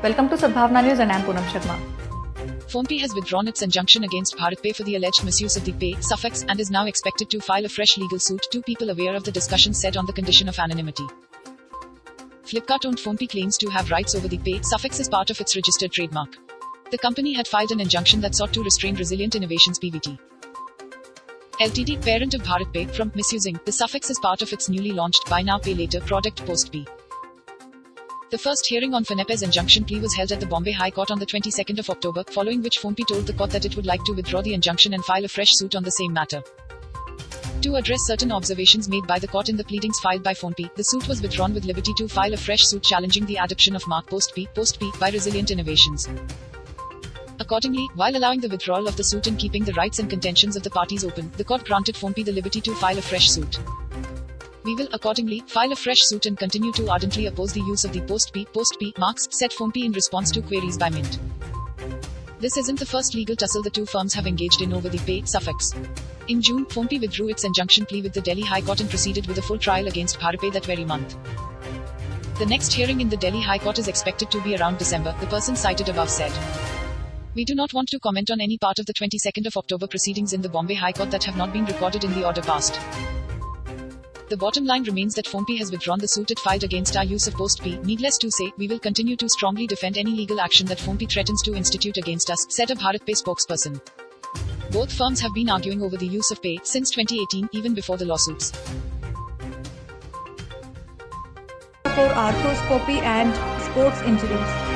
Welcome to Sadbhavna News and I am Poonam Sharma. PhonePe has withdrawn its injunction against BharatPe for the alleged misuse of the pay suffix and is now expected to file a fresh legal suit. Two people aware of the discussions said on the condition of anonymity. Flipkart-owned PhonePe claims to have rights over the pay suffix as part of its registered trademark. The company had filed an injunction that sought to restrain Resilient Innovations PVT Ltd, parent of BharatPe, from misusing the suffix as part of its newly launched Buy Now Pay Later product PostPe. The first hearing on PhonePe's injunction plea was held at the Bombay High Court on the 22nd of October, following which PhonePe told the court that it would like to withdraw the injunction and file a fresh suit on the same matter. To address certain observations made by the court in the pleadings filed by PhonePe, the suit was withdrawn with liberty to file a fresh suit challenging the adoption of mark PostPe by Resilient Innovations. Accordingly, while allowing the withdrawal of the suit and keeping the rights and contentions of the parties open, the court granted PhonePe the liberty to file a fresh suit. We will accordingly file a fresh suit and continue to ardently oppose the use of the PostPe marks, said PhonePe in response to queries by Mint. This isn't the first legal tussle the two firms have engaged in over the pay suffix. In June, PhonePe withdrew its injunction plea with the Delhi High Court and proceeded with a full trial against BharatPe that very month. The next hearing in the Delhi High Court is expected to be around December, the person cited above said. We do not want to comment on any part of the 22nd of October proceedings in the Bombay High Court that have not been recorded in the order passed. The bottom line remains that PhonePe has withdrawn the suit it filed against our use of PostPe. Needless to say, we will continue to strongly defend any legal action that PhonePe threatens to institute against us, said a BharatPe spokesperson. Both firms have been arguing over the use of pay since 2018, even before the lawsuits. For arthroscopy and sports injuries.